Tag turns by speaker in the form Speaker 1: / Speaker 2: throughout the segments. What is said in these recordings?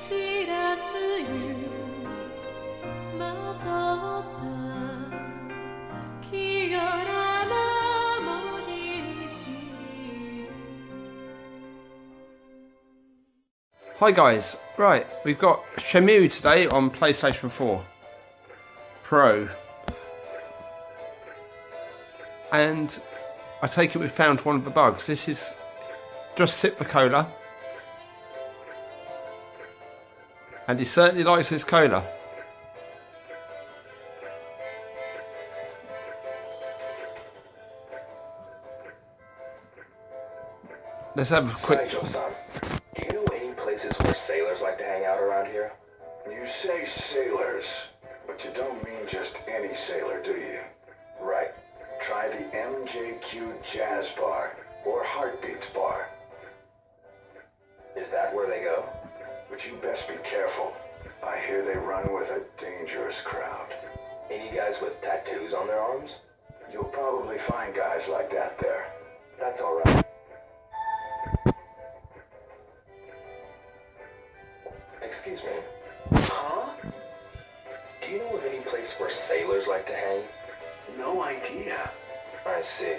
Speaker 1: 知らずゆまとった清らな森にしる
Speaker 2: Hi guys, right, we've got Shenmue today on PlayStation 4 Pro, and I take it we found one of the bugs. This is just sip the cola, and he certainly likes his cola. Let's have a quick...
Speaker 3: Sanjo-san, do you know any places where sailors like to hang out around here?
Speaker 4: You say sailors, but you don't mean just any sailor, do you?
Speaker 3: Right.
Speaker 4: Try the MJQ Jazz Bar or Heartbeats Bar.
Speaker 3: Is that where they go?
Speaker 4: But you best be careful. I hear they run with a dangerous crowd.
Speaker 3: Any guys with tattoos on their arms?
Speaker 4: You'll probably find guys like that there.
Speaker 3: That's alright. Excuse me. Huh? Do you know of any place where sailors like to hang?
Speaker 4: No idea.
Speaker 3: I see.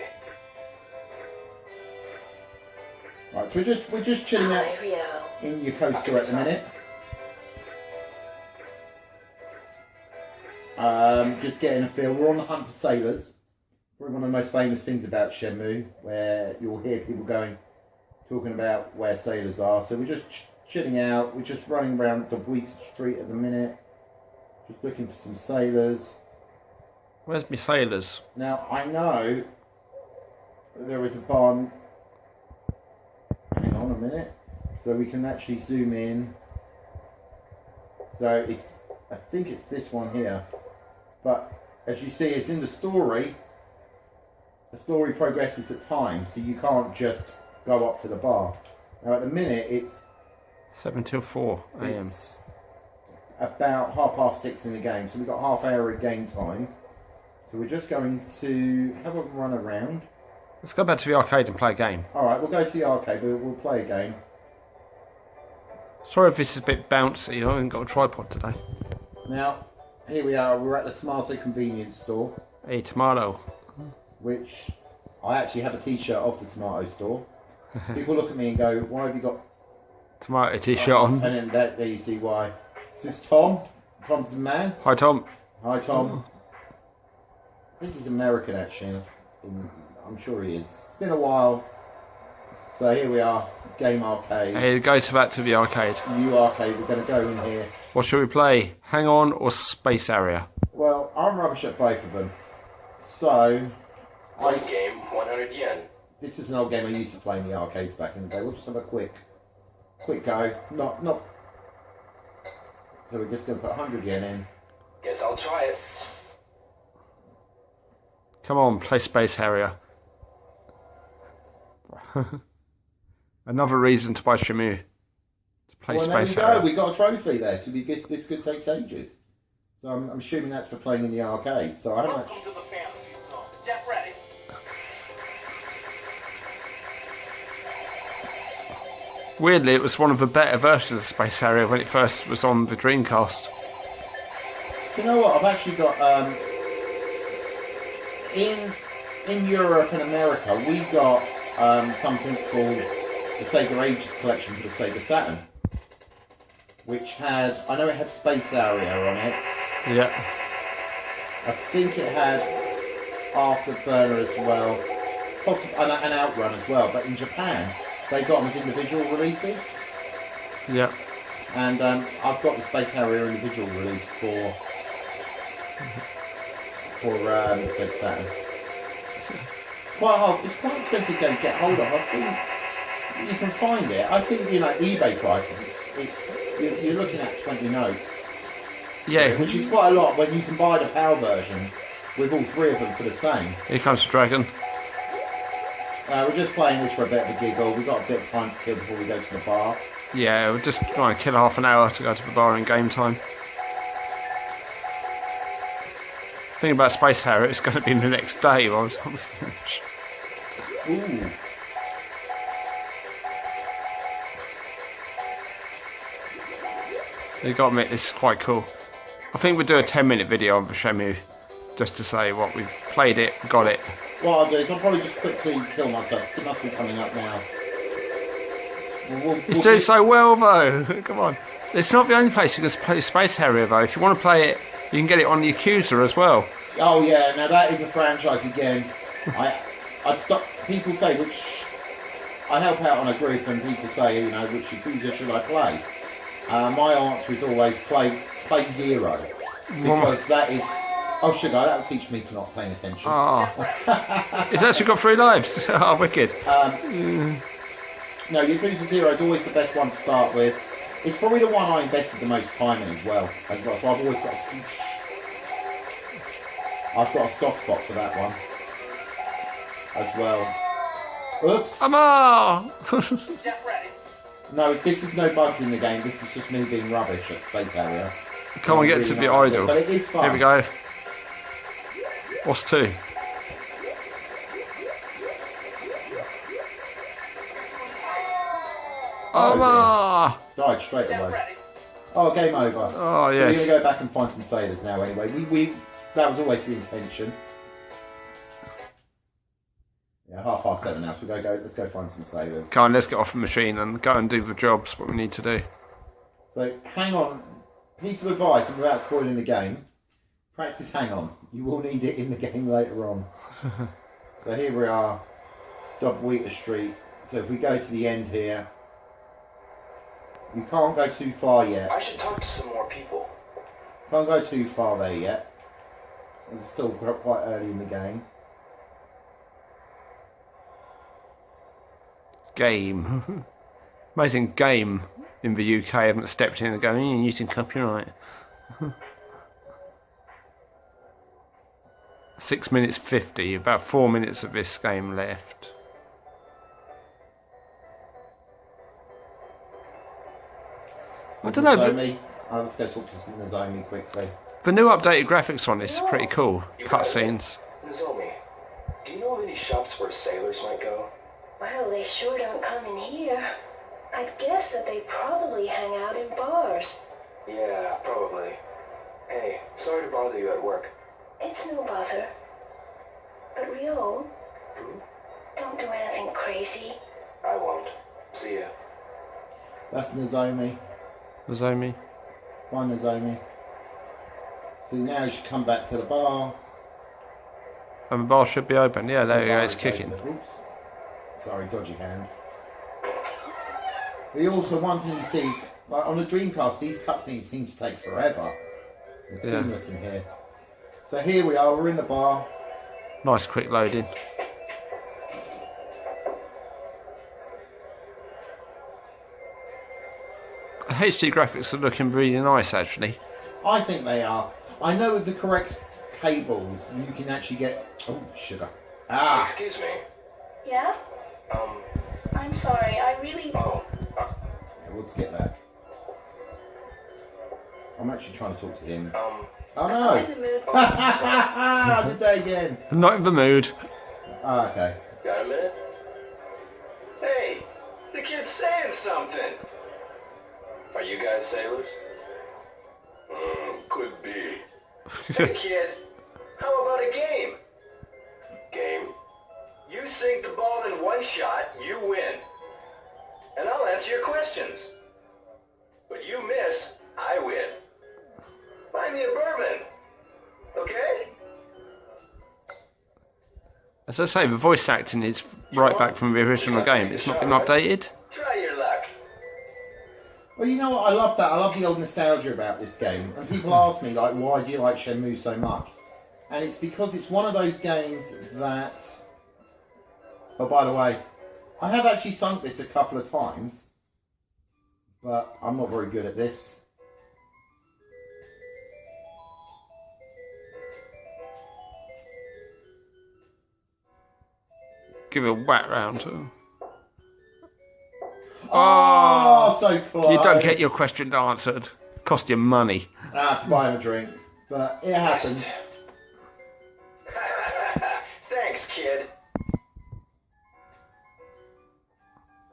Speaker 5: Right, so we're just chilling out
Speaker 6: Hi, Ryo.
Speaker 5: in your coaster at the minute. Just getting a feel. We're on the hunt for sailors. Probably one of the most famous things about Shenmue, where you'll hear people talking about where sailors are. So we're just chilling out. We're just running around the Wheat Street at the minute, just looking for some sailors.
Speaker 2: Where's my sailors?
Speaker 5: Now I know there is a barn. Hang on a minute, so we can actually zoom in. So I think it's this one here, but as you see, it's in the story. The story progresses at time, so you can't just go up to the bar. Now at the minute, it's
Speaker 2: 7 till 4 AM.
Speaker 5: It's about 6:30 in the game, so we've got half hour of game time. So we're just going to have a run around.
Speaker 2: Let's go back to the arcade and play a game.
Speaker 5: Alright, we'll go to the arcade, but we'll play a game.
Speaker 2: Sorry if this is a bit bouncy, I haven't got a tripod today.
Speaker 5: Now, here we are, we're at the Tomato convenience store,
Speaker 2: Hey, tomato.
Speaker 5: which I actually have a t-shirt of the Tomato store. People look at me and go, why have you got...
Speaker 2: Tomato t-shirt on.
Speaker 5: And then there you see why. This is Tom. Tom's the man.
Speaker 2: Hi Tom.
Speaker 5: Hi, Tom. I think he's American, actually. I'm sure he is. It's been a while. So here we are, Game Arcade.
Speaker 2: Hey, go to the arcade.
Speaker 5: U Arcade, we're going to go in here.
Speaker 2: What should we play? Hang On or Space Area?
Speaker 5: Well, I'm rubbish at both of them. So,
Speaker 3: One game, 100 yen.
Speaker 5: this is an old game I used to play in the arcades back in the day. We'll just have a quick go. Not. So we're just going to put 100 yen in.
Speaker 3: Guess I'll try it.
Speaker 2: Come on, play Space Area. Another reason to buy Shenmue. To play
Speaker 5: Well, there
Speaker 2: Space
Speaker 5: we go.
Speaker 2: Area.
Speaker 5: We got a trophy there. To be good, this could take ages. So I'm assuming that's for playing in the arcade. So I don't actually...
Speaker 7: Welcome to the family. Get ready.
Speaker 2: Weirdly, it was one of the better versions of Space Area when it first was on the Dreamcast.
Speaker 5: You know what? I've actually got in Europe and America, we got something called the Sega Ages Collection for the Sega Saturn, which had, I know it had Space Area on it.
Speaker 2: Yeah.
Speaker 5: I think it had Afterburner as well, possibly an Outrun as well. But in Japan, they got them as individual releases.
Speaker 2: Yeah.
Speaker 5: And I've got the Space Harrier individual release for the Sega Saturn. Quite hard. It's quite expensive game to get hold of. I think you can find it. I think eBay prices. You're looking at 20 notes.
Speaker 2: Yeah.
Speaker 5: Which is quite a lot when you can buy the PAL version with all three of them for the same.
Speaker 2: Here comes the dragon.
Speaker 5: We're just playing this for a bit of a giggle. We've got a bit of time to kill before we go to the bar.
Speaker 2: Yeah, we're just trying to kill half an hour to go to the bar in game time. Thing about Space Harrier, it's going to be the next day by the time we finish.
Speaker 5: Ooh.
Speaker 2: You got to admit, this is quite cool. I think we'll do a 10-minute video on the Shenmue, just to say what we've played it, got it.
Speaker 5: What I'll do is I'll probably just quickly kill myself, because it must be coming up now.
Speaker 2: It's doing so well, though. Come on. It's not the only place you can play Space Harrier, though. If you want to play it, you can get it on the Yakuza as well.
Speaker 5: Oh yeah, now that is a franchise again. I'd stop. People say which. I help out on a group, and people say, you know, which Yakuza should I play? My answer is always play 0, because that is. Oh sugar, that'll teach me to not paying attention.
Speaker 2: Oh. It's actually got 3 lives. Oh, wicked.
Speaker 5: No, Yakuza 0 is always the best one to start with. It's probably the one I invested the most time in as well. So I've always got a soft spot for that one as well. Oops.
Speaker 7: Get ready.
Speaker 5: No, this is no bugs in the game. This is just me being rubbish at Space Harrier.
Speaker 2: Come on, get to the idol.
Speaker 5: But it is fun.
Speaker 2: Here we go. Boss 2.
Speaker 5: Died straight away. Oh, game over.
Speaker 2: Oh,
Speaker 5: yes.
Speaker 2: yes.
Speaker 5: So we're going to go back and find some sailors now anyway. That was always the intention. Yeah, 7:30 now, so let's go find some sailors.
Speaker 2: Come on, let's get off the machine and go and do the jobs, what we need to do.
Speaker 5: So, hang on. Piece of advice, and without spoiling the game, practice hang on. You will need it in the game later on. So here we are, Dobweter Street. So if we go to the end here, you can't go too far yet.
Speaker 3: I should talk to some more people.
Speaker 5: Can't go too far there yet. It's still quite early in the game.
Speaker 2: Game. Amazing game in the UK. I haven't stepped in and going, you're using copyright. 6 minutes 50, about 4 minutes of this game left. I don't know.
Speaker 5: Nozomi. Let's go talk to some Nozomi quickly.
Speaker 2: The new updated graphics on this is pretty cool. Cutscenes.
Speaker 3: Nozomi, do you know of any shops where sailors might go?
Speaker 1: Well, they sure don't come in here. I'd guess that they probably hang out in bars.
Speaker 3: Yeah, probably. Hey, sorry to bother you at work.
Speaker 1: It's no bother. But Ryo,
Speaker 3: Hmm?
Speaker 1: don't do anything crazy.
Speaker 3: I won't. See ya.
Speaker 5: That's Nozomi.
Speaker 2: Nozomi.
Speaker 5: Bye, Nozomi. So now you should come back to the bar.
Speaker 2: And the bar should be open. Yeah, there
Speaker 5: The
Speaker 2: you go,
Speaker 5: bar
Speaker 2: it's
Speaker 5: is
Speaker 2: kicking.
Speaker 5: open. Oops. Sorry, dodgy hand. But also, one thing you see is, like on the Dreamcast, these cutscenes seem to take forever. It's seamless in here. So here we are, we're in the bar.
Speaker 2: Nice quick loading. HD graphics are looking really nice, actually.
Speaker 5: I think they are. I know with the correct cables, you can actually get... Oh, sugar. Ah!
Speaker 3: Excuse me.
Speaker 1: Yeah? I'm sorry, I really...
Speaker 3: Oh,
Speaker 5: We'll skip that. I'm actually trying to talk to him. Oh
Speaker 1: I'm in
Speaker 5: no!
Speaker 1: the mood.
Speaker 5: I did that again.
Speaker 2: Not in the mood.
Speaker 5: Oh, okay.
Speaker 3: got a minute? Hey, the kid's saying something. Are you guys sailors? Could be. Hey kid, how about a game? Game? You sink the ball in one shot, you win. And I'll answer your questions. But you miss, I win. Buy me a bourbon. Okay?
Speaker 2: As I say, the voice acting is right back from the original game. It's not been updated.
Speaker 3: Try your luck.
Speaker 5: Well, you know what? I love that. I love the old nostalgia about this game. And people ask me, like, why do you like Shenmue so much? And it's because it's one of those games that... Oh, by the way, I have actually sunk this a couple of times. But I'm not very good at this.
Speaker 2: Give it a whack round.
Speaker 5: Oh, so close.
Speaker 2: You don't get your question answered. Cost you money.
Speaker 5: I have to buy him a drink. But it happens.
Speaker 3: Thanks, kid.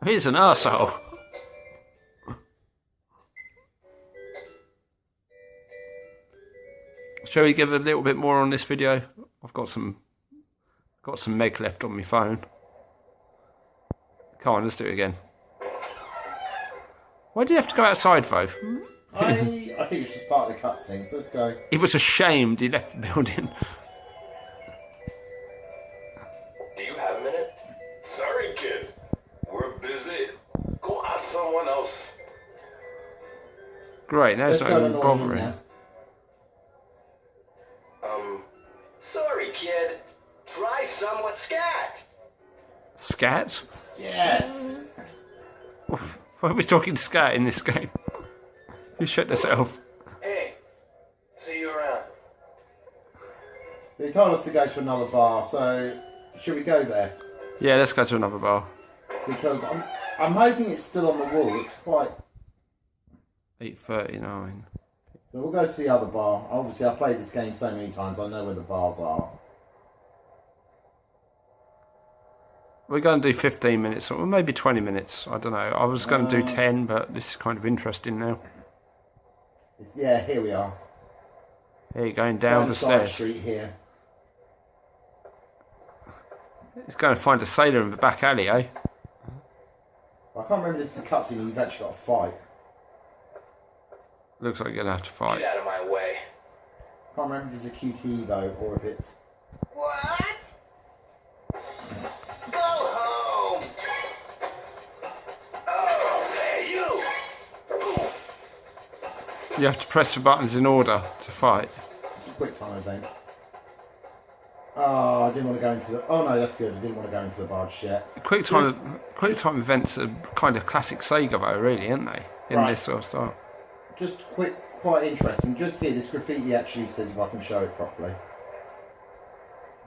Speaker 2: He's an arsehole. Shall we give a little bit more on this video? I've got some meg left on my phone. Come on, let's do it again. Why do you have to go outside, though?
Speaker 5: I think it's just part of the cutscene, so let's go.
Speaker 2: He was ashamed he left the building.
Speaker 3: Do you have a minute? Sorry, kid. We're busy. Go ask someone else.
Speaker 2: Great, now it's
Speaker 5: Let's
Speaker 2: not
Speaker 5: go
Speaker 2: even
Speaker 5: to
Speaker 2: bothering.
Speaker 5: now.
Speaker 3: Sorry, kid. Try somewhat scat.
Speaker 2: Scat?
Speaker 5: Yes.
Speaker 2: Why are we talking scat in this game? You shut yourself.
Speaker 3: Hey, see you around.
Speaker 5: They told us to go to another bar, so should we go there?
Speaker 2: Yeah, let's go to another bar.
Speaker 5: Because I'm hoping it's still on the wall. It's quite.
Speaker 2: 8:39.
Speaker 5: So we'll go to the other bar. Obviously, I've played this game so many times. I know where the bars are.
Speaker 2: We're going to do 15 minutes, or maybe 20 minutes. I don't know. I was going to do 10, but this is kind of interesting now.
Speaker 5: Yeah, here we are.
Speaker 2: Here you're going down the
Speaker 5: Side
Speaker 2: stairs.
Speaker 5: street here.
Speaker 2: He's going to find a sailor in the back alley, eh?
Speaker 5: I can't remember if this is a cutscene or you've actually got a fight.
Speaker 2: Looks like you're going to have to fight.
Speaker 3: Get out of my way.
Speaker 5: I can't remember if it's a QTE though, or if it's.
Speaker 3: What? Go home. Oh, hey, you.
Speaker 2: You have to press the buttons in order to fight.
Speaker 5: It's a quick time event. Oh, I didn't want to go into the. Oh no, that's good. I didn't want to go into the bar just yet.
Speaker 2: Quick time events are kind of classic Sega, though, really, aren't they? In
Speaker 5: Right.
Speaker 2: this sort of style.
Speaker 5: Just quick, quite interesting. Just here, this graffiti actually says if I can show it properly.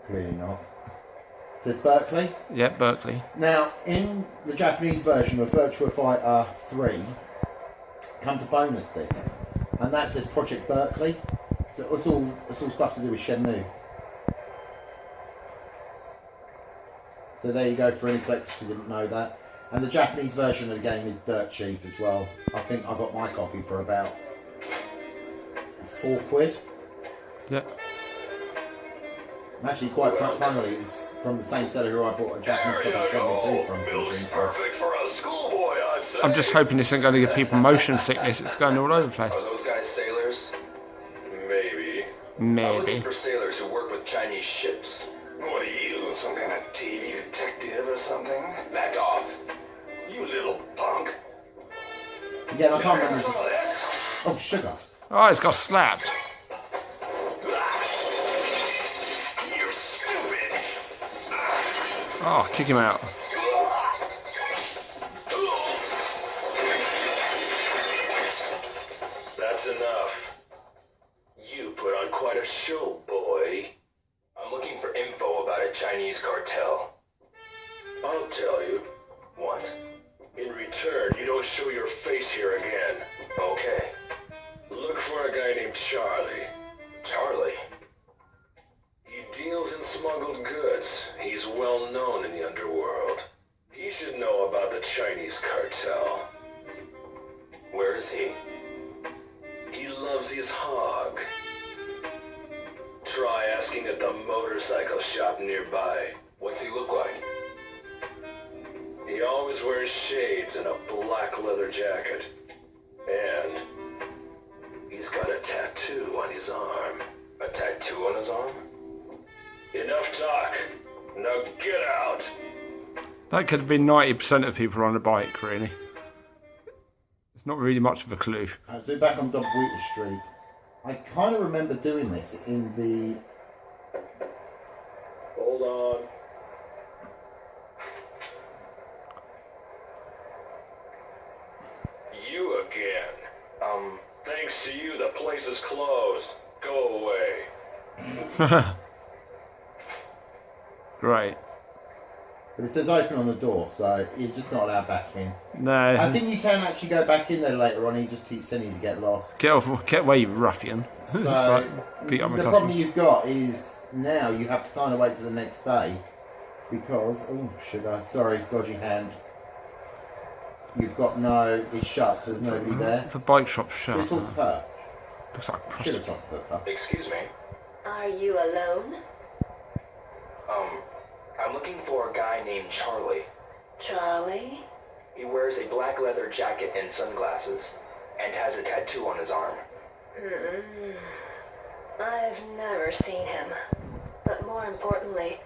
Speaker 5: Clearly not. It says Berkeley.
Speaker 2: Yeah, Berkeley.
Speaker 5: Now, in the Japanese version of Virtua Fighter 3, comes a bonus disc, and that says Project Berkeley. So it's all stuff to do with Shenmue. So there you go for any collectors who didn't know that. And the Japanese version of the game is dirt cheap as well. I think I got my copy for about £4.
Speaker 2: Yeah.
Speaker 5: Actually, quite funnily, it was from the same seller who I bought a Japanese copy of Shenmue 2 from.
Speaker 3: Bill's perfect for a schoolboy, I'd say.
Speaker 2: I'm just hoping this isn't going to give people motion sickness. It's going all over the place.
Speaker 3: Are those guys sailors? Maybe. I'm looking
Speaker 2: Maybe.
Speaker 3: for sailors who work with Chinese ships. What are you, some kind of TV detective or something? Back off. You little punk.
Speaker 5: Again, I can't remember.
Speaker 3: Some of this?
Speaker 5: Oh, sugar.
Speaker 2: Oh, he's got slapped.
Speaker 3: You're stupid.
Speaker 2: Oh, kick him out.
Speaker 3: That's enough. You put on quite a show, boy. I'm looking for info about a Chinese cartel. I'll tell you. What? In return, you don't show your face here again. Okay. Look for a guy named Charlie. Charlie? He deals in smuggled goods. He's well known in the underworld. He should know about the Chinese cartel. Where is he? He loves his hog. Try asking at the motorcycle shop nearby. What's he look like? He always wears shades and a black leather jacket. And he's got a tattoo on his arm. A tattoo on his arm? Enough talk. Now get out.
Speaker 2: That could have been 90% of people on a bike, really. It's not really much of a clue.
Speaker 5: So back on Dubwheater Street. I kind of remember doing this in the.
Speaker 3: Hold on. You again. Thanks to you, the place is closed. Go away.
Speaker 2: Great.
Speaker 5: But it says open on the door, so you're just not allowed back in.
Speaker 2: No.
Speaker 5: I think you can actually go back in there later on. He just keeps sending you to get lost.
Speaker 2: Get away, you ruffian.
Speaker 5: So
Speaker 2: It's like, beat up my
Speaker 5: the problem
Speaker 2: customers.
Speaker 5: you've got is now you have to kind of wait till the next day because sugar. Sorry, dodgy hand. You've got it's shut, so there's nobody there.
Speaker 2: The bike shop's
Speaker 5: Can we
Speaker 2: shut.
Speaker 5: talk to her?
Speaker 2: Looks like a
Speaker 5: Should
Speaker 2: prostitute.
Speaker 5: have talked about that.
Speaker 3: Excuse me.
Speaker 1: Are you alone?
Speaker 3: I'm looking for a guy named Charlie.
Speaker 1: Charlie?
Speaker 3: He wears a black leather jacket and sunglasses, and has a tattoo on his arm.
Speaker 1: I've never seen him. But more importantly,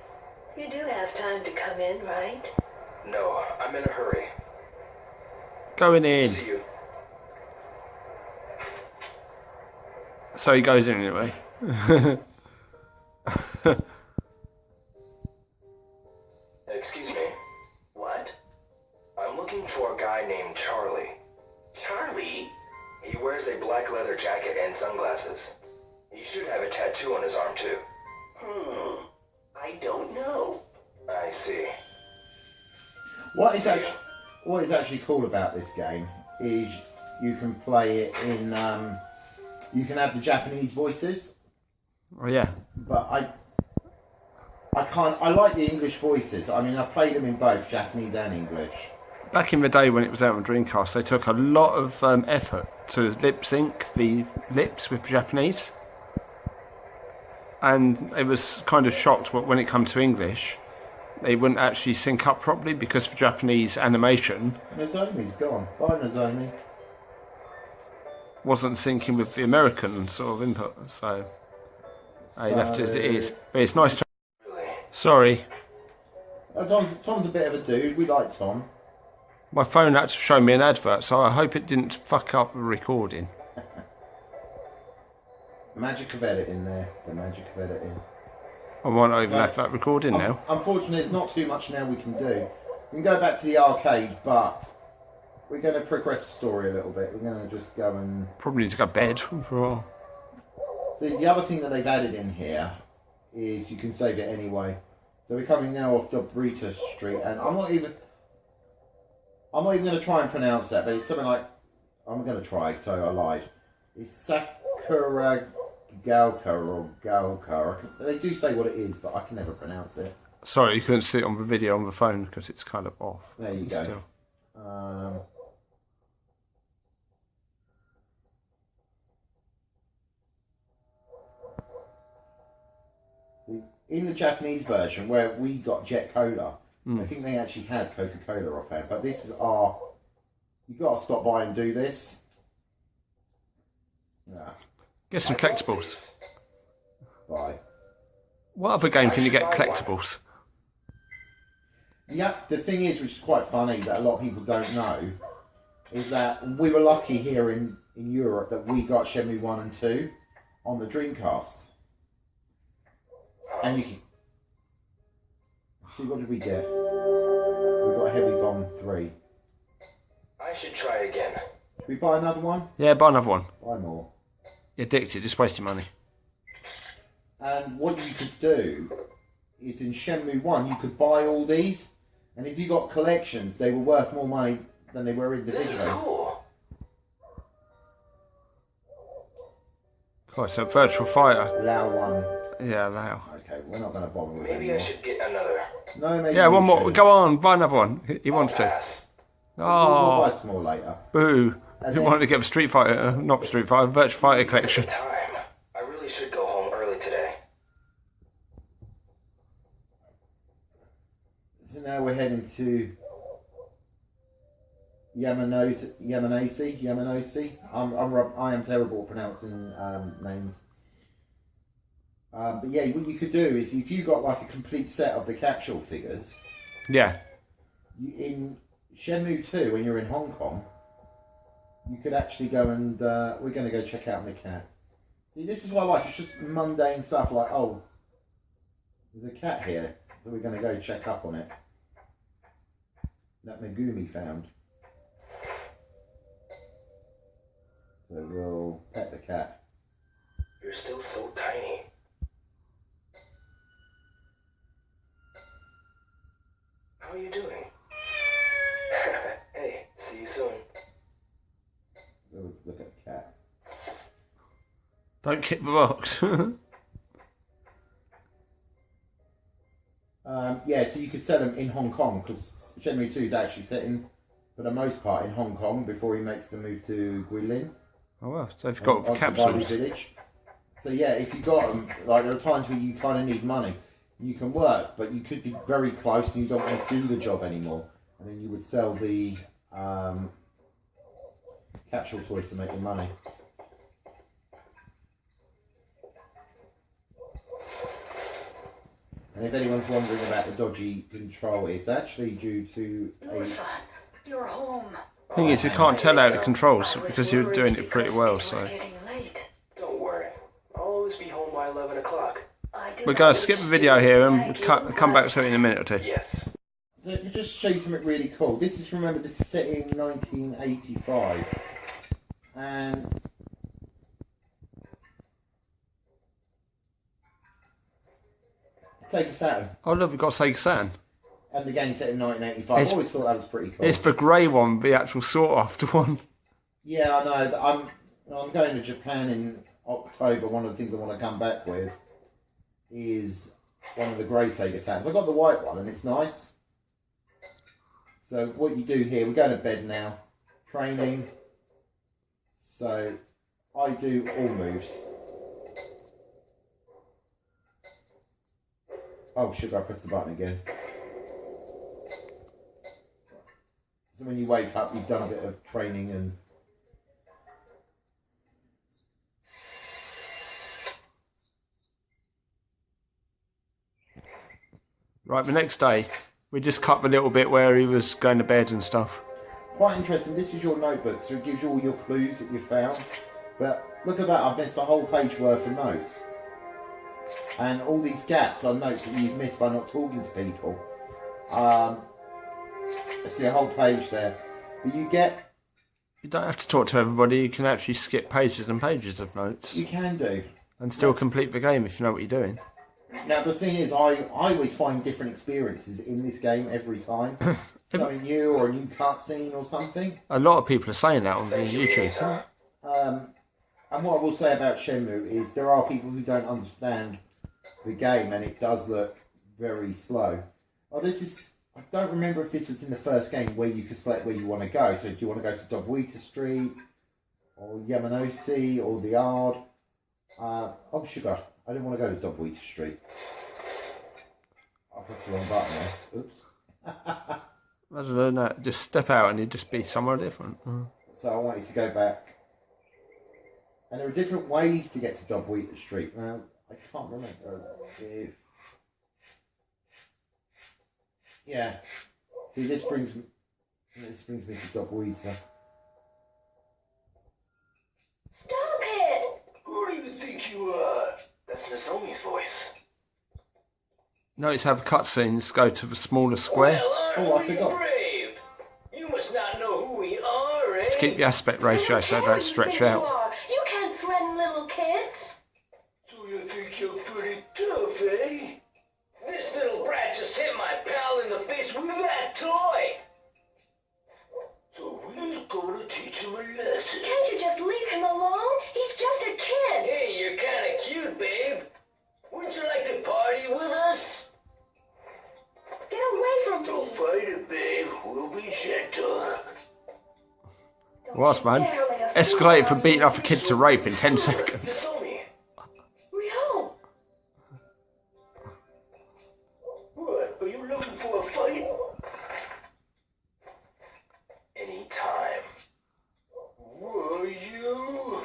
Speaker 1: you do have time to come in, right?
Speaker 3: No, I'm in a hurry.
Speaker 2: Going in.
Speaker 3: See you.
Speaker 2: So he goes in anyway.
Speaker 3: Excuse me. What? I'm looking for a guy named Charlie. Charlie? He wears a black leather jacket and sunglasses. He should have a tattoo on his arm, too. I don't know. I see.
Speaker 5: What is actually cool about this game is you can play it in. You can have the Japanese voices,
Speaker 2: Oh yeah.
Speaker 5: but I can't. I like the English voices. I mean, I played them in both Japanese and English.
Speaker 2: Back in the day when it was out on Dreamcast, they took a lot of effort to lip sync the lips with the Japanese. And it was kind of shocked when it came to English, they wouldn't actually sync up properly because for Japanese animation
Speaker 5: Nozomi's gone. Bye, Nozomi.
Speaker 2: wasn't syncing with the American sort of input. So I left it as it is. But it's nice to...
Speaker 3: Really?
Speaker 2: Sorry,
Speaker 5: Tom's a bit of a dude. We like Tom.
Speaker 2: my phone had to show me an advert, so I hope it didn't fuck up the recording.
Speaker 5: The magic of editing there. The magic of editing.
Speaker 2: I won't even have that recording now.
Speaker 5: Unfortunately, there's not too much now we can do. We can go back to the arcade, but we're going to progress the story a little bit. We're going to just go and...
Speaker 2: Probably need to go to bed for a while.
Speaker 5: So the other thing that they've added in here is you can save it anyway. So we're coming now off Dobrita Street, and I'm not even going to try and pronounce that, but it's something like... I'm going to try, so I lied. It's Sakura... Galka or Galka. They do say what it is, but I can never pronounce it.
Speaker 2: Sorry, you couldn't see it on the video on the phone because it's kind of off.
Speaker 5: There you go.
Speaker 2: Still.
Speaker 5: In the Japanese version, where we got Jet Cola, I think they actually had Coca-Cola offhand. But this is our... You've got to stop by and do this. Yeah.
Speaker 2: Get some collectibles.
Speaker 5: Bye.
Speaker 2: What other game can you get collectibles?
Speaker 5: Yeah, the thing is, which is quite funny, that a lot of people don't know, is that we were lucky here in Europe that we got Shenmue 1 and 2 on the Dreamcast. And you can... See, what did we get? We got Heavy Bomb 3.
Speaker 3: I should try again.
Speaker 5: Should we buy another one?
Speaker 2: Yeah, buy another one.
Speaker 5: Buy more.
Speaker 2: You're addicted, just wasting money.
Speaker 5: And what you could do is in Shenmue 1, you could buy all these, and if you got collections, they were worth more money than they were
Speaker 3: This
Speaker 5: individually.
Speaker 3: is cool.
Speaker 2: God, so Virtual Fighter.
Speaker 5: Lao 1.
Speaker 2: Yeah, Lao.
Speaker 5: Okay, we're not going to bother with it
Speaker 3: Maybe I
Speaker 5: anymore.
Speaker 3: should get another.
Speaker 5: No, maybe
Speaker 2: Yeah,
Speaker 5: we
Speaker 2: one more.
Speaker 5: should.
Speaker 2: Go on, buy another one. He wants to.
Speaker 3: Pass.
Speaker 5: We'll
Speaker 2: Oh,
Speaker 5: buy some more later.
Speaker 2: boo.
Speaker 5: And
Speaker 2: You
Speaker 5: then-
Speaker 2: wanted to get a Street Fighter, not Street Fighter, Virtual Fighter collection.
Speaker 3: Time. I really should go home early today.
Speaker 5: So now we're heading to Yamanosi. I am terrible at pronouncing names. But yeah, what you could do is if you got like a complete set of the capsule figures,
Speaker 2: Yeah.
Speaker 5: in Shenmue 2, when you're in Hong Kong, you could actually go and we're going to go check out the cat. See, this is what I like. It's just mundane stuff like, oh, there's a cat here, so we're going to go check up on it. That Megumi found. So we'll pet the cat.
Speaker 3: You're still so tiny. How are you doing? Hey, see you soon.
Speaker 5: We'll look at the cat.
Speaker 2: Don't kick the box.
Speaker 5: Yeah, so you could sell them in Hong Kong because Shenmue 2 is actually set in, for the most part, in Hong Kong before he makes the move to Guilin.
Speaker 2: Oh well, so they've got
Speaker 5: on Survival
Speaker 2: capsules.
Speaker 5: Village. So yeah, if you got them, like there are times where you kind of need money. You can work, but you could be very close and you don't want to do the job anymore. And then you would sell the capsule toys to make your money. And if anyone's wondering about the dodgy control, it's actually due to
Speaker 1: Northa, you're home.
Speaker 2: Thing is, you can't tell out the controls because you're doing it pretty well. So
Speaker 1: Getting late.
Speaker 3: Don't worry. I'll always be home by 11 o'clock.
Speaker 2: we're going to skip the video here and come back to it in a minute or two.
Speaker 3: Yes.
Speaker 5: So to just show you something really cool. This is, remember, this is set in 1985. And Sega Saturn.
Speaker 2: Oh look, we've got Sega Saturn.
Speaker 5: And the game's set in 1985. I always thought that was pretty cool.
Speaker 2: It's the grey one, the actual sought after one.
Speaker 5: Yeah, I know. I'm going to Japan in October. One of the things I want to come back with is one of the grey Sega Saturns. I've got the white one and it's nice. So what you do here, we're going to bed now. Training. So I do all moves. Oh, should I press the button again? So when you wake up, you've done a bit of training and...
Speaker 2: Right, the next day, we just cut the little bit where he was going to bed and stuff.
Speaker 5: Quite interesting. This is your notebook, so it gives you all your clues that you found. But look at that, I've missed a whole page worth of notes. And all these gaps are notes that you've missed by not talking to people. I see a whole page there. But you
Speaker 2: don't have to talk to everybody, you can actually skip pages and pages of notes.
Speaker 5: You can do.
Speaker 2: And still complete the game if you know what you're doing.
Speaker 5: Now the thing is, I always find different experiences in this game every time. Something new or a new cutscene or something.
Speaker 2: A lot of people are saying that on YouTube.
Speaker 5: And what I will say about Shenmue is there are people who don't understand the game and it does look very slow. Oh, I don't remember if this was in the first game where you could select where you want to go. So do you want to go to Dobuita Street or Yamanoshi or the Yard? Oh, sugar. I didn't want to go to Dobuita Street. I pressed the wrong button there. Oops.
Speaker 2: I don't know, no, just step out and you'd just be somewhere different.
Speaker 5: So I wanted to go back. And there are different ways to get to Dobuita Street. Now, I can't remember if... Yeah. See, this brings me to Dobuita.
Speaker 1: Stop it!
Speaker 3: Who do you think you are? That's Nozomi's voice.
Speaker 2: Notice how the cutscenes go to the smaller square
Speaker 5: Oh, I forgot.
Speaker 3: Brave. You must not know who we are, eh?
Speaker 2: to keep the aspect ratio so they don't stretch out.
Speaker 1: You can't threaten little kids.
Speaker 3: So you think you're pretty tough, eh? This little brat just hit my pal in the face with that toy. So we're gonna teach him a lesson.
Speaker 1: Can't you just leave him alone? He's just a kid.
Speaker 3: Hey, you're kinda cute, babe. Wouldn't you like to party with us?
Speaker 1: Get away from me.
Speaker 3: Don't fight it, babe. We'll be gentle.
Speaker 2: What, man? Escalated from beating up a kid to rape in 10 seconds.
Speaker 3: Nozomi.
Speaker 1: Ryo!
Speaker 3: What? Are you looking for a fight? Anytime. Were you?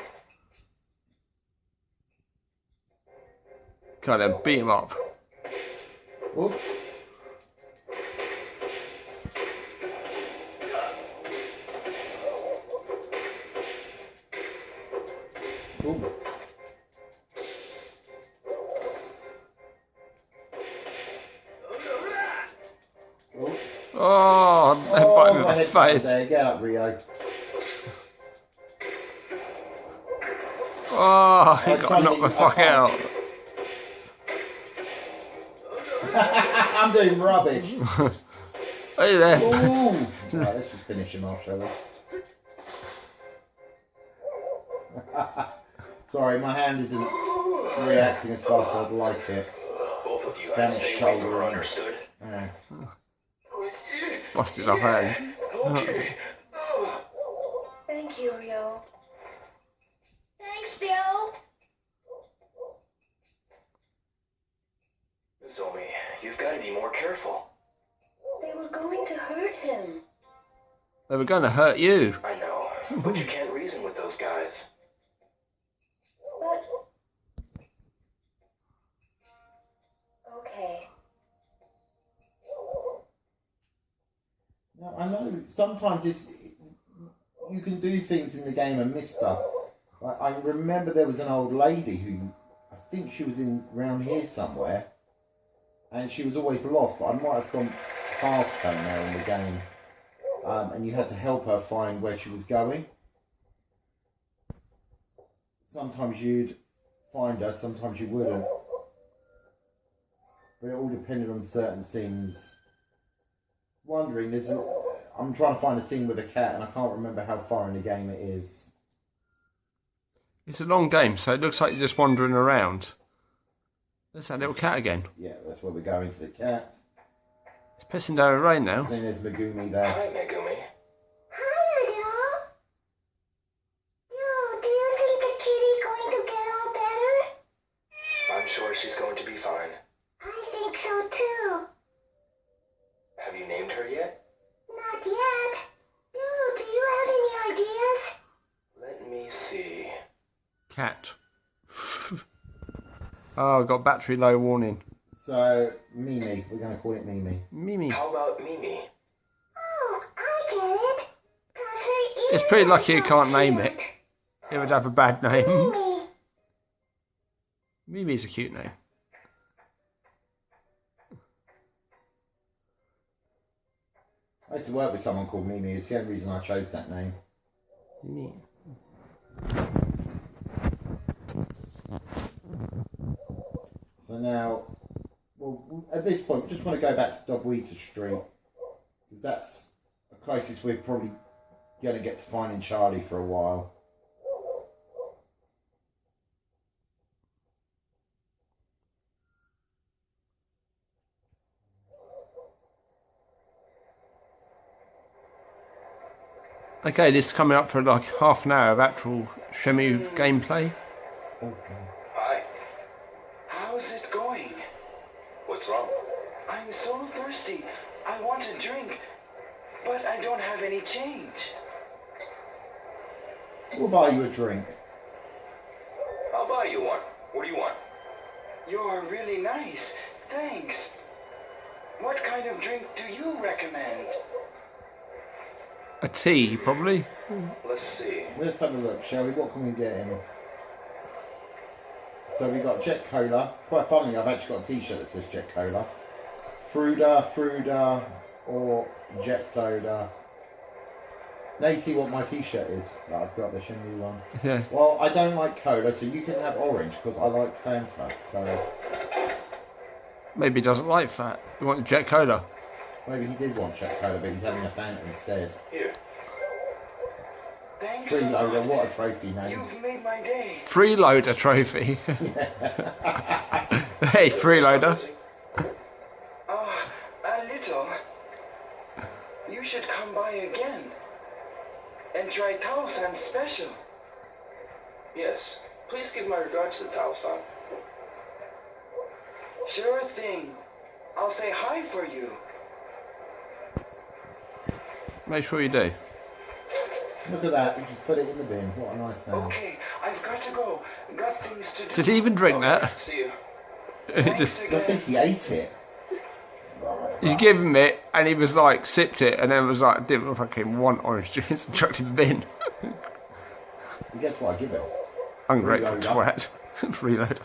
Speaker 2: God, then beat him up.
Speaker 5: Oops. Ooh. Oops.
Speaker 2: Oh, they bite him in
Speaker 5: my
Speaker 2: the
Speaker 5: head
Speaker 2: face.
Speaker 5: there. Get up, Ryo.
Speaker 2: Oh, he got knocked the fuck out.
Speaker 5: I'm doing rubbish.
Speaker 2: Hey there.
Speaker 5: Ooh. Right, let's just finish him off, shall we? Sorry, my hand isn't reacting as fast as I'd like it.
Speaker 3: Both of you
Speaker 5: Damn
Speaker 3: had the same
Speaker 5: shoulder.
Speaker 3: number, understood?
Speaker 5: Yeah.
Speaker 2: Busted off hand.
Speaker 3: Okay.
Speaker 1: Thank you, Ryo.
Speaker 3: be more careful.
Speaker 1: They were going to hurt him.
Speaker 2: They were going to hurt you.
Speaker 3: I know, but you can't reason with those guys.
Speaker 1: But... Okay.
Speaker 5: Now, I know sometimes you can do things in the game and miss stuff. I remember there was an old lady who, I think she was around here somewhere, and she was always lost, but I might have gone past her now in the game. And you had to help her find where she was going. Sometimes you'd find her, sometimes you wouldn't. But it all depended on certain scenes. Wondering, I'm trying to find a scene with a cat and I can't remember how far in the game it is.
Speaker 2: It's a long game, so it looks like you're just wandering around. There's that little cat again.
Speaker 5: Yeah, that's where we're going to the cat.
Speaker 2: It's pissing down rain now.
Speaker 5: Then there's Megumi there.
Speaker 3: Hi, Megumi.
Speaker 1: Hi, Ryo. Do you think the kitty's going to get all better?
Speaker 3: I'm sure she's going to be fine.
Speaker 1: I think so too.
Speaker 3: Have you named her yet?
Speaker 1: Not yet. Do you have any ideas?
Speaker 3: Let me see.
Speaker 2: Cat. Oh, got battery low warning.
Speaker 5: So, Mimi. We're going to call it Mimi.
Speaker 2: Mimi.
Speaker 3: How about Mimi?
Speaker 1: Oh, I get it. 'Cause her ears
Speaker 2: It's pretty lucky
Speaker 1: are
Speaker 2: you
Speaker 1: so
Speaker 2: can't name it.
Speaker 1: cute.
Speaker 2: It would have a bad name.
Speaker 1: Mimi.
Speaker 2: Mimi's a cute name.
Speaker 5: I used to work with someone called Mimi. It's the only reason I chose that name.
Speaker 2: Mimi.
Speaker 5: So now, well, at this point, we just want to go back to Dobweta Street. Because that's the closest we're probably going to get to finding Charlie for a while.
Speaker 2: Okay, this is coming up for like half an hour of actual Shenmue gameplay.
Speaker 3: Hi. How's it going? What's wrong? I'm so thirsty. I want a drink, but I don't have any change.
Speaker 5: We'll buy you a drink.
Speaker 3: I'll buy you one. What do you want? You're really nice. Thanks. What kind of drink do you recommend?
Speaker 2: A tea, probably.
Speaker 3: Let's see.
Speaker 5: Let's have a look, shall we? What can we get in? So we got Jet Cola. Quite funnily, I've actually got a t-shirt that says Jet Cola. Fruda, or Jet Soda. Now you see what my t-shirt is that I've got, the Shenmue one.
Speaker 2: Yeah.
Speaker 5: Well, I don't like cola, so you can have orange because I like Fanta. So
Speaker 2: Maybe he doesn't like fat. You want Jet Cola?
Speaker 5: maybe he did want Jet Cola, but he's having a Fanta instead.
Speaker 3: Here. Thanks. a
Speaker 5: Freeloader,
Speaker 3: lot.
Speaker 5: what a trophy name.
Speaker 3: You've made my day.
Speaker 2: Freeloader trophy. Hey, freeloader.
Speaker 3: A little. You should come by again and try Tao-san's special. Yes, please give my regards to Tao-san. Sure thing. I'll say hi for you.
Speaker 2: Make sure you do.
Speaker 5: Look at that, you just put it in the bin. What a nice man.
Speaker 3: Okay, I've got to go. Got things to do.
Speaker 2: Did he even drink that?
Speaker 3: See you.
Speaker 2: Just,
Speaker 5: I think he ate it.
Speaker 2: you give him it, and he was like, sipped it, and then was like, didn't fucking want orange juice, and chucked it in the bin.
Speaker 5: And guess what I give him?
Speaker 2: Ungrateful
Speaker 5: Freeloader.
Speaker 2: twat. Freeloader.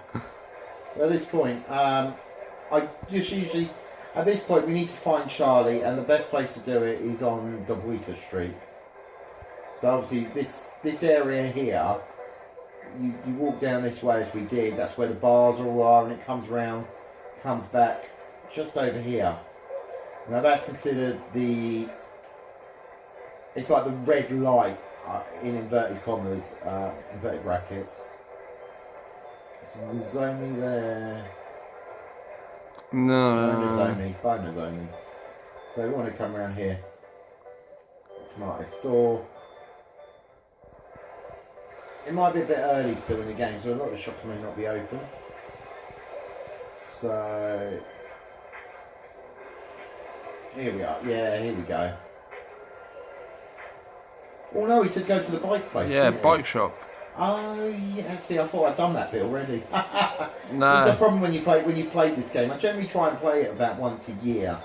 Speaker 5: At this point, I just usually, at this point we need to find Charlie, and the best place to do it is on Dobweta Street. So obviously this area here, you walk down this way as we did, that's where the bars all are, and it comes round, comes back just over here. Now that's considered it's like the red light, in inverted commas, inverted brackets. So there's only there. Bonus
Speaker 2: No.
Speaker 5: only, bonus only. So we want to come around here. Tomato store. It might be a bit early still in the game, so a lot of the shops may not be open. So Here we are. Yeah, here we go. Oh no, he said go to the bike place.
Speaker 2: Yeah,
Speaker 5: didn't he?
Speaker 2: bike shop.
Speaker 5: Oh yeah. See, I thought I'd done that bit already.
Speaker 2: No.
Speaker 5: It's a problem when you've played this game. I generally try and play it about once a year.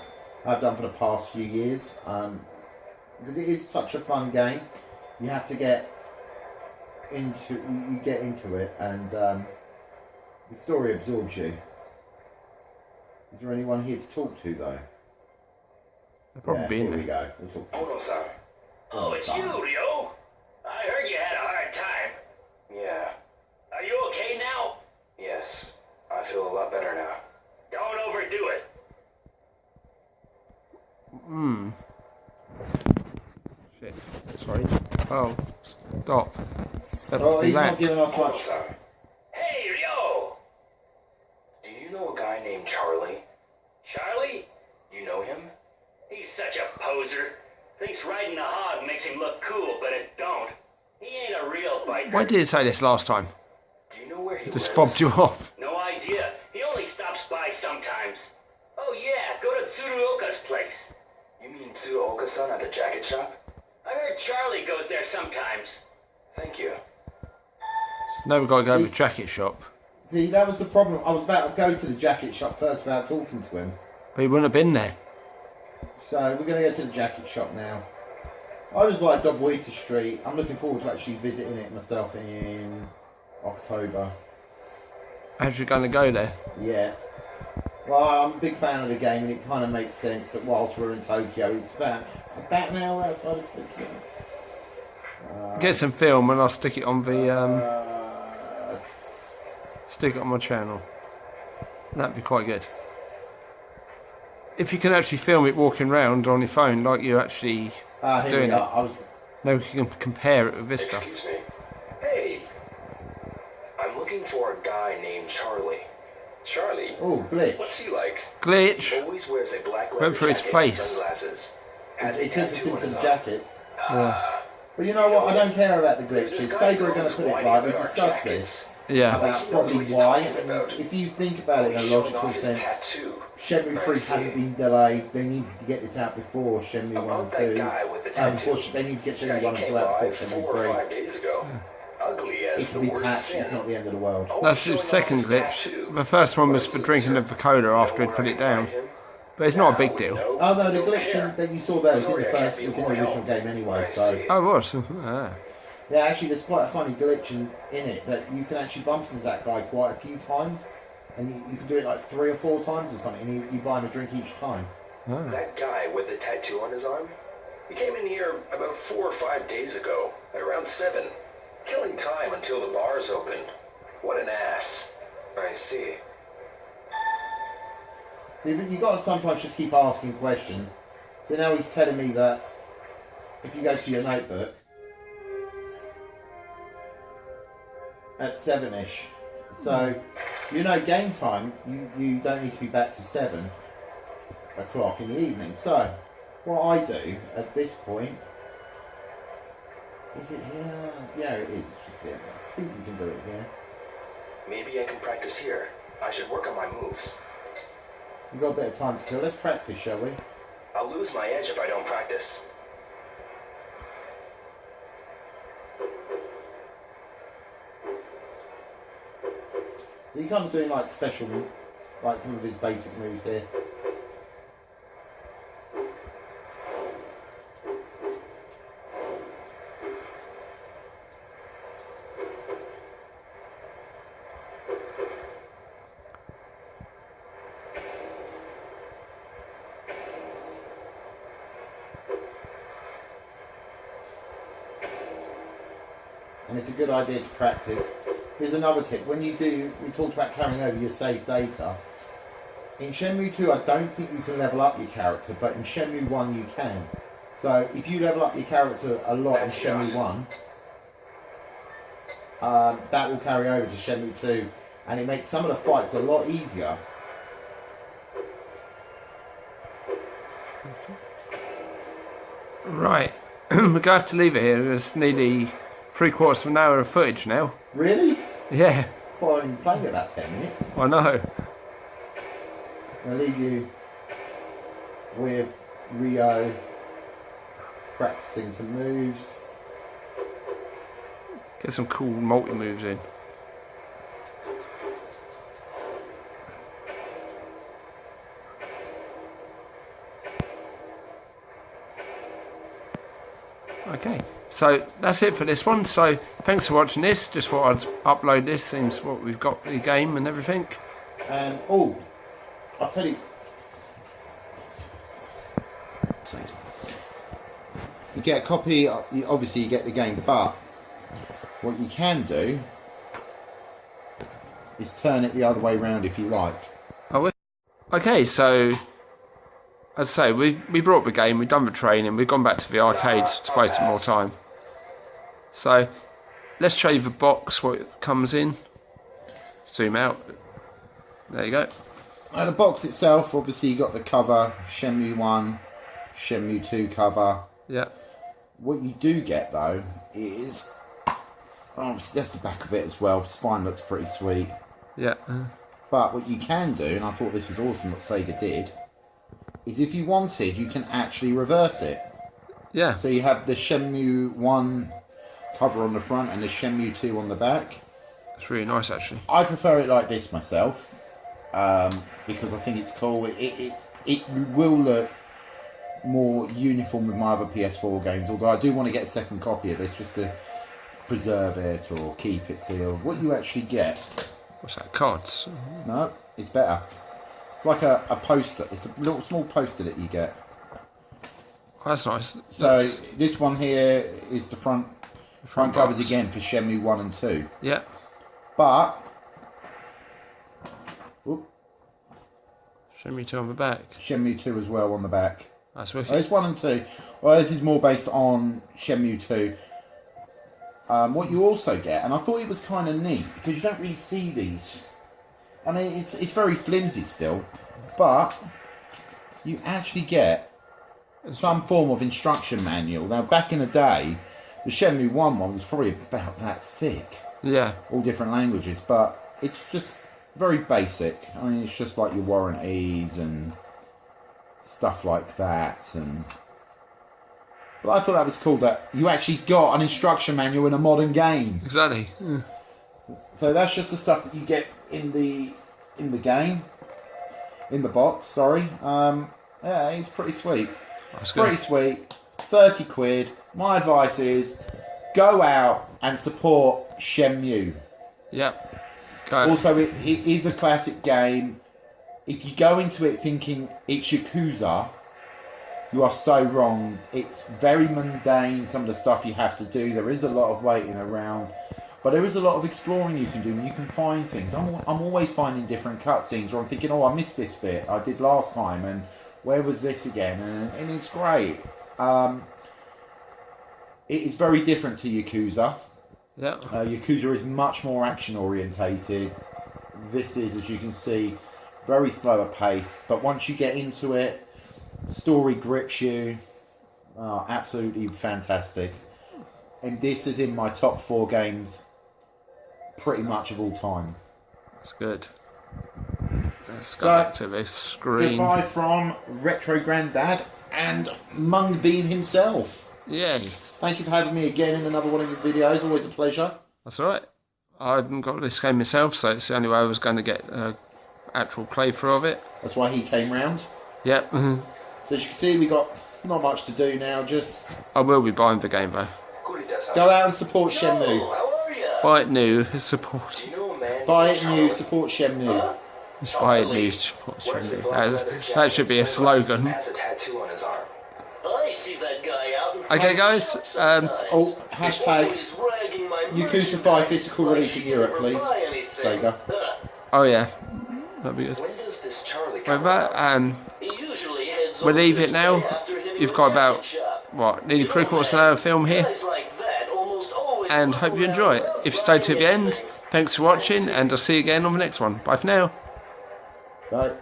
Speaker 5: I've done for the past few years because it is such a fun game. You have to get into it, and the story absorbs you. Is there anyone here to talk to though?
Speaker 2: They've probably been
Speaker 5: here
Speaker 2: there.
Speaker 5: we go. We'll talk to this.
Speaker 3: Ono-san.
Speaker 7: Oh, it's you, Ryo. I heard you had a hard time.
Speaker 3: Yeah.
Speaker 7: Are you okay now?
Speaker 3: Yes. I feel a lot better now.
Speaker 7: Don't overdo it.
Speaker 2: Shit. Sorry. Oh, stop.
Speaker 5: Oh, he's not giving us much.
Speaker 3: Ono-san.
Speaker 7: Hey, Ryo.
Speaker 3: Do you know a guy named Charlie?
Speaker 7: Charlie?
Speaker 3: You know him?
Speaker 7: He's such a poser. Thinks riding a hog makes him look cool, but it don't. He ain't a real biker.
Speaker 2: Why did it say this last time?
Speaker 3: Do you know where he
Speaker 2: Just
Speaker 3: lives?
Speaker 2: fobbed you off.
Speaker 7: No idea. He only stops by sometimes. Oh yeah, go to Tsuruoka's place.
Speaker 3: You mean Tsuruoka-san at the jacket shop?
Speaker 7: I heard Charlie goes there sometimes.
Speaker 3: Thank you.
Speaker 2: Now we've got to go to the jacket shop.
Speaker 5: See, that was the problem. I was about to go to the jacket shop first without talking to him.
Speaker 2: But he wouldn't have been there.
Speaker 5: So we're going to go to the jacket shop now. I just like Dobwater Street. I'm looking forward to actually visiting it myself in October.
Speaker 2: How's you going to go there?
Speaker 5: Yeah. Well, I'm a big fan of the game, and it kind of makes sense that whilst we're in Tokyo, it's about an hour outside of Tokyo.
Speaker 2: Get some film and I'll stick it on the stick it on my channel. That'd be quite good. If you can actually film it walking around on your phone like you're actually
Speaker 5: here
Speaker 2: doing
Speaker 5: we
Speaker 2: it.
Speaker 5: are.
Speaker 2: Now we can compare it with this stuff.
Speaker 3: Excuse me. Hey. I'm looking for a guy named Charlie. Charlie?
Speaker 5: Oh, glitch.
Speaker 3: What's he like?
Speaker 2: Glitch.
Speaker 3: Always wears a black leather
Speaker 2: Went for his
Speaker 3: jacket and
Speaker 2: face.
Speaker 3: sunglasses. Has
Speaker 5: It
Speaker 3: a
Speaker 5: took us
Speaker 3: tattoo on
Speaker 5: into
Speaker 3: his
Speaker 5: the
Speaker 3: arm.
Speaker 5: jackets.
Speaker 2: Yeah.
Speaker 5: But you know what? I don't care about the
Speaker 3: There's
Speaker 5: glitches.
Speaker 3: this guy
Speaker 5: Sega are going to
Speaker 3: who's
Speaker 5: put it
Speaker 3: whining
Speaker 5: right. We
Speaker 3: about our
Speaker 5: discussed
Speaker 3: jackets.
Speaker 5: this.
Speaker 2: Yeah.
Speaker 5: About probably why. And if you think about it in a
Speaker 3: He's showing
Speaker 5: logical
Speaker 3: off his
Speaker 5: sense,
Speaker 3: tattoo.
Speaker 5: Shenmue 3 hadn't been delayed. They needed to get this out before Shenmue 1
Speaker 3: About
Speaker 5: and
Speaker 3: that
Speaker 5: 2.
Speaker 3: guy with the
Speaker 5: Before
Speaker 3: tattoo.
Speaker 5: they need to get
Speaker 3: This
Speaker 5: Shenmue
Speaker 3: guy
Speaker 5: 1 and
Speaker 3: came
Speaker 5: 2 out
Speaker 3: by
Speaker 5: before
Speaker 3: 4
Speaker 5: Shenmue
Speaker 3: or
Speaker 5: 3.
Speaker 3: 5 days ago. Ugly as
Speaker 5: It
Speaker 3: the
Speaker 5: can be
Speaker 3: worst
Speaker 5: patched.
Speaker 3: sin.
Speaker 5: It's not the end of the world.
Speaker 3: Always
Speaker 2: That's
Speaker 3: showing
Speaker 2: his
Speaker 3: off
Speaker 2: second
Speaker 3: his
Speaker 2: glitch.
Speaker 3: tattoo.
Speaker 2: The first one was for drinking the Vocoder after he'd put it down. But it's not a big deal.
Speaker 5: Oh no, the glitch that you saw there was in the first, was in the original game anyway. So
Speaker 2: Oh, it was? Ah.
Speaker 5: yeah, actually, there's quite a funny glitch in it that you can actually bump into that guy quite a few times, and you can do it like 3 or 4 times or something. And you buy him a drink each time.
Speaker 3: That guy with the tattoo on his arm? He came in here about 4 or 5 days ago, at around 7. Killing time until the bars opened. What an ass. I see.
Speaker 5: You got to sometimes just keep asking questions. So now he's telling me that if you go to your notebook at 7ish, so you know game time, you don't need to be back to 7 o'clock in the evening. So what I do at this point, is it here? Yeah, it is. It's just here. I think you can do it here.
Speaker 3: Maybe I can practice here. I should work on my moves.
Speaker 5: We've got a bit of time to kill. Let's practice, shall we?
Speaker 3: I'll lose my edge if I don't practice.
Speaker 5: So you're kind of doing like special, like some of his basic moves here. And it's a good idea to practice. Here's another tip. When you do, we talked about carrying over your saved data. In Shenmue 2, I don't think you can level up your character, but in Shenmue 1 you can. So if you level up your character a lot in Shenmue 1, that will carry over to Shenmue 2, and it makes some of the fights a lot easier.
Speaker 2: Right. We're going to have to leave it here. It's nearly 3/4 of an hour of footage now.
Speaker 5: Really?
Speaker 2: Yeah,
Speaker 5: I thought I'd been playing about 10 minutes.
Speaker 2: I know.
Speaker 5: I'll leave you with Ryo practicing some moves.
Speaker 2: Get some cool multi-moves in. Okay, so that's it for this one. So thanks for watching this. Just thought I'd upload this since what we've got the game and everything.
Speaker 5: And oh, I'll tell you. You get a copy. Obviously, you get the game, but what you can do is turn it the other way round if you like.
Speaker 2: Oh, okay. So as I say, we brought the game. We've done the training. We've gone back to the arcade to waste some more time. So let's show you the box, what it comes in. Zoom out. There you go.
Speaker 5: Now the box itself, obviously you got the cover, Shenmue 1, Shenmue 2 cover.
Speaker 2: Yeah.
Speaker 5: What you do get though is, that's the back of it as well. Spine looks pretty sweet.
Speaker 2: Yeah.
Speaker 5: But what you can do, and I thought this was awesome what Sega did, is if you wanted, you can actually reverse it.
Speaker 2: Yeah.
Speaker 5: So you have the Shenmue 1 cover on the front and the Shenmue 2 on the back.
Speaker 2: It's really nice actually.
Speaker 5: I prefer it like this myself, because I think it's cool. It will look more uniform with my other PS4 games, although I do want to get a second copy of this just to preserve it or keep it sealed. What you actually get...
Speaker 2: What's that, cards?
Speaker 5: No, it's better. It's like a poster. It's a little small poster that you get.
Speaker 2: Oh, that's nice.
Speaker 5: So this one here is the front covers
Speaker 2: box.
Speaker 5: again for Shenmue 1 and 2.
Speaker 2: Yeah.
Speaker 5: But... Oop,
Speaker 2: Shenmue 2 on the back.
Speaker 5: Shenmue 2 as well on the back.
Speaker 2: That's wicked.
Speaker 5: Oh, it's 1 and 2. Well, this is more based on Shenmue 2. What you also get, and I thought it was kind of neat, because you don't really see these. I mean, it's very flimsy still, but you actually get some form of instruction manual. Now, back in the day, the Shenmue 1 one was probably about that thick.
Speaker 2: Yeah.
Speaker 5: All different languages, but it's just very basic. I mean, it's just like your warranties and stuff like that. But I thought that was cool that you actually got an instruction manual in a modern game.
Speaker 2: Exactly. Yeah.
Speaker 5: So that's just the stuff that you get in the game, in the box. Sorry. Yeah, it's pretty sweet.
Speaker 2: That's good.
Speaker 5: Pretty sweet. 30 quid. My advice is go out and support Shenmue.
Speaker 2: Yeah. Go.
Speaker 5: Also, it is a classic game. If you go into it thinking it's Yakuza, you are so wrong. It's very mundane, some of the stuff you have to do. There is a lot of waiting around, but there is a lot of exploring you can do, and you can find things. I'm always finding different cutscenes where I'm thinking, oh, I missed this bit I did last time, and where was this again? And it's great. It is very different to Yakuza.
Speaker 2: Yeah.
Speaker 5: Yakuza is much more action orientated. This is, as you can see, very slower pace, but once you get into it, story grips you. Absolutely fantastic. And this is in my top 4 games pretty much of all time.
Speaker 2: That's good. Let's go back to this screen.
Speaker 5: Goodbye from Retro Grandad and Mung Bean himself.
Speaker 2: Yeah.
Speaker 5: Thank you for having me again in another one of your videos. Always a pleasure.
Speaker 2: That's all right. I haven't got this game myself, so it's the only way I was going to get an actual playthrough of it.
Speaker 5: That's why he came round.
Speaker 2: Yep.
Speaker 5: So as you can see, we got not much to do now. Just
Speaker 2: I will be buying the game though.
Speaker 5: go out and support Shenmue.
Speaker 3: How are ya?
Speaker 2: Buy it new, support.
Speaker 3: You know, man,
Speaker 5: Buy it new, support Shenmue.
Speaker 2: Buy it new, support Shenmue. That should be a slogan.
Speaker 3: Has a tattoo on his arm.
Speaker 7: I see that guy out in
Speaker 2: Okay, guys.
Speaker 5: Oh, hashtag Yakuza 5 physical release in Europe, please. Sega.
Speaker 2: Oh yeah, that'd be good.
Speaker 3: When does this Charlie
Speaker 2: With
Speaker 3: come
Speaker 2: that, we'll leave it now. You've got about what, nearly 3/4 of an hour of film here, and hope you enjoy it. If you stay to the end, thanks for watching, and I'll see you again on the next one. Bye for now.
Speaker 5: Bye.